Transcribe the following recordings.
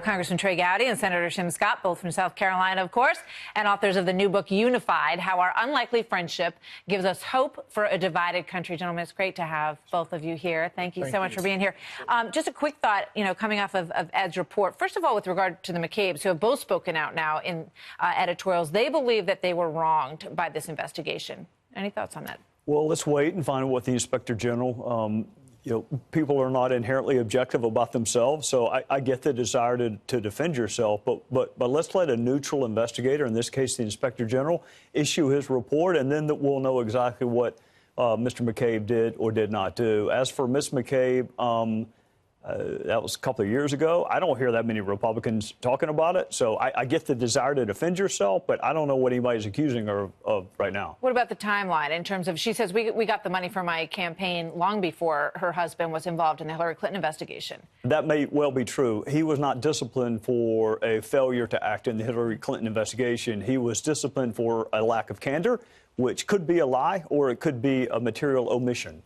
Congressman Trey Gowdy and Senator Tim Scott, both from South Carolina, of course, and authors of the new book, Unified, How Our Unlikely Friendship Gives Us Hope for a Divided Country. Gentlemen, it's great to have both of you here. Thank you so much for being here. Just a quick thought, coming off of Ed's report. First of all, with regard to the McCabe's, who have both spoken out now in editorials, they believe that they were wronged by this investigation. Any thoughts on that? Well, let's wait and find out what the Inspector General people are not inherently objective about themselves, so I get the desire to defend yourself, but let's let a neutral investigator, in this case the Inspector General, issue his report, and then we'll know exactly what Mr. McCabe did or did not do. As for Ms. McCabe, that was a couple of years ago. I don't hear that many Republicans talking about it, so I get the desire to defend yourself, but I don't know what anybody's accusing her of right now. What about the timeline in terms of, she says, we got the money for my campaign long before her husband was involved in the Hillary Clinton investigation? That may well be true. He was not disciplined for a failure to act in the Hillary Clinton investigation. He was disciplined for a lack of candor, which could be a lie or it could be a material omission.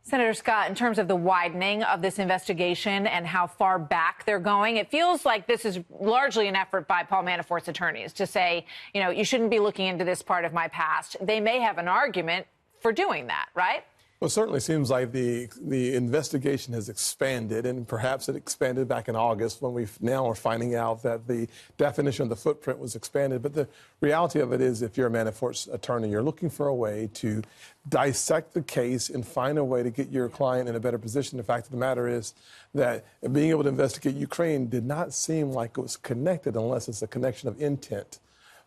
Senator Scott, in terms of the widening of this investigation and how far back they're going, it feels like this is largely an effort by Paul Manafort's attorneys to say, you shouldn't be looking into this part of my past. They may have an argument for doing that, right? Well, it certainly seems like the investigation has expanded, and perhaps it expanded back in August when we now are finding out that the definition of the footprint was expanded. But the reality of it is, if you're a Manafort's attorney, you're looking for a way to dissect the case and find a way to get your client in a better position. The fact of the matter is that being able to investigate Ukraine did not seem like it was connected unless it's a connection of intent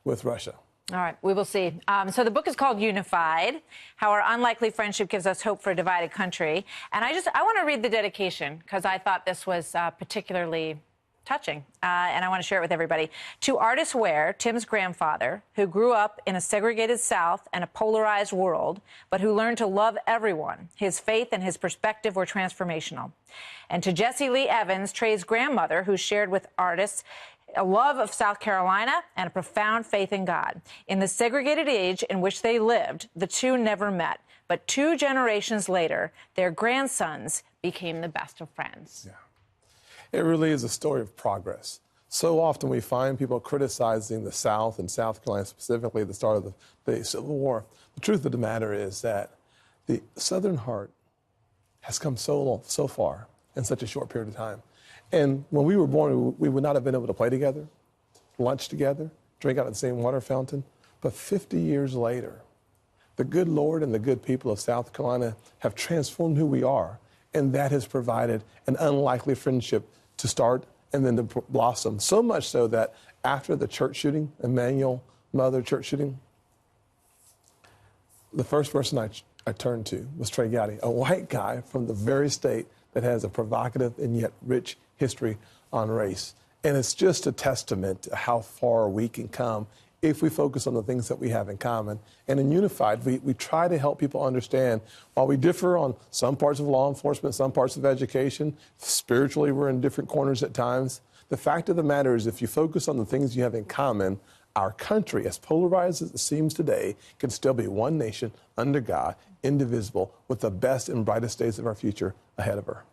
with Russia. All right, we will see. So the book is called Unified, How Our Unlikely Friendship Gives Us Hope for a Divided Country. And I want to read the dedication because I thought this was particularly touching, and I want to share it with everybody. To Artis Ware, Tim's grandfather, who grew up in a segregated South and a polarized world, but who learned to love everyone. His faith and his perspective were transformational. And to Jessie Lee Evans, Trey's grandmother, who shared with Artis a love of South Carolina and a profound faith in God. In the segregated age in which they lived, the two never met. But 2 generations later, their grandsons became the best of friends. Yeah. It really is a story of progress. So often we find people criticizing the South and South Carolina, specifically at the start of the Civil War. The truth of the matter is that the Southern heart has come so far in such a short period of time. And when we were born, we would not have been able to play together, lunch together, drink out of the same water fountain. But 50 years later, the good Lord and the good people of South Carolina have transformed who we are. And that has provided an unlikely friendship to start and then to blossom. So much so that after the church shooting, Emmanuel Mother church shooting, the first person I turned to was Trey Gowdy, a white guy from the very state that has a provocative and yet rich history on race. And it's just a testament to how far we can come if we focus on the things that we have in common. And in Unified, we try to help people understand, while we differ on some parts of law enforcement, some parts of education, spiritually we're in different corners at times, the fact of the matter is if you focus on the things you have in common, our country, as polarized as it seems today, can still be one nation under God, indivisible, with the best and brightest days of our future ahead of her.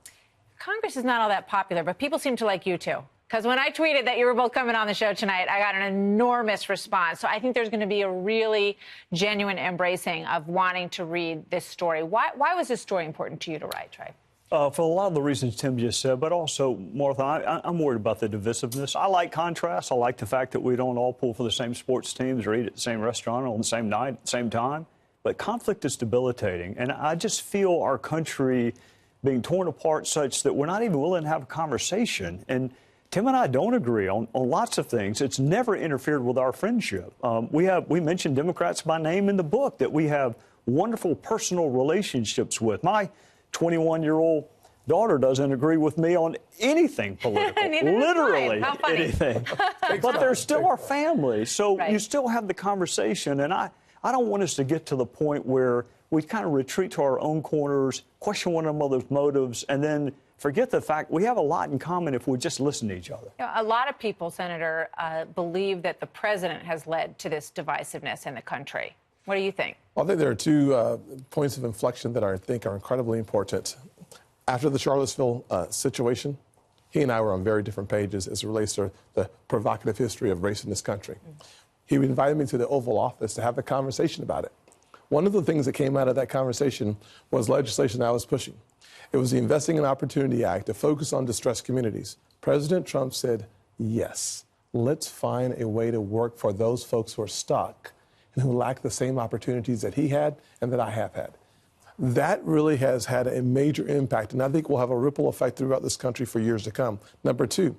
Congress is not all that popular, but people seem to like you too. Because when I tweeted that you were both coming on the show tonight, I got an enormous response. So I think there's going to be a really genuine embracing of wanting to read this story. Why was this story important to you to write, Trey? For a lot of the reasons Tim just said, but also, Martha, I'm worried about the divisiveness. I like contrast. I like the fact that we don't all pull for the same sports teams or eat at the same restaurant on the same night at the same time. But conflict is debilitating. And I just feel our country being torn apart such that we're not even willing to have a conversation. And Tim and I don't agree on lots of things. It's never interfered with our friendship. We mentioned Democrats by name in the book that we have wonderful personal relationships with. My 21-year-old daughter doesn't agree with me on anything political, literally anything. But they're still our family. So you still have the conversation. And I don't want us to get to the point where we kind of retreat to our own corners, question one another's motives, and then forget the fact we have a lot in common if we just listen to each other. A lot of people, Senator, believe that the president has led to this divisiveness in the country. What do you think? Well, I think there are 2 points of inflection that I think are incredibly important. After the Charlottesville situation, he and I were on very different pages as it relates to the provocative history of race in this country. He invited me to the Oval Office to have a conversation about it. One of the things that came out of that conversation was legislation I was pushing. It was the Investing in Opportunity Act to focus on distressed communities. President Trump said, yes, let's find a way to work for those folks who are stuck and who lack the same opportunities that he had and that I have had. That really has had a major impact, and I think will have a ripple effect throughout this country for years to come. Number two,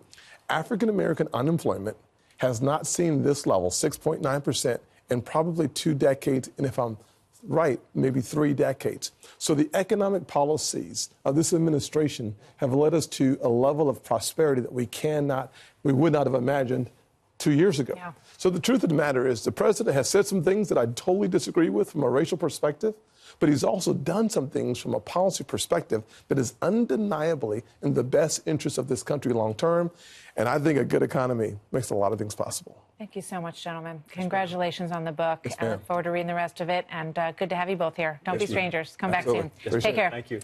African-American unemployment has not seen this level, 6.9%, in probably 2 decades, and if I'm right, maybe 3 decades. So the economic policies of this administration have led us to a level of prosperity that we would not have imagined 2 years ago. Yeah. So the truth of the matter is the president has said some things that I totally disagree with from a racial perspective, but he's also done some things from a policy perspective that is undeniably in the best interest of this country long term. And I think a good economy makes a lot of things possible. Thank you so much, gentlemen. Congratulations on the book. Yes, I look forward to reading the rest of it. And good to have you both here. Don't be strangers. Come back Absolutely. soon. Take care. Thank you.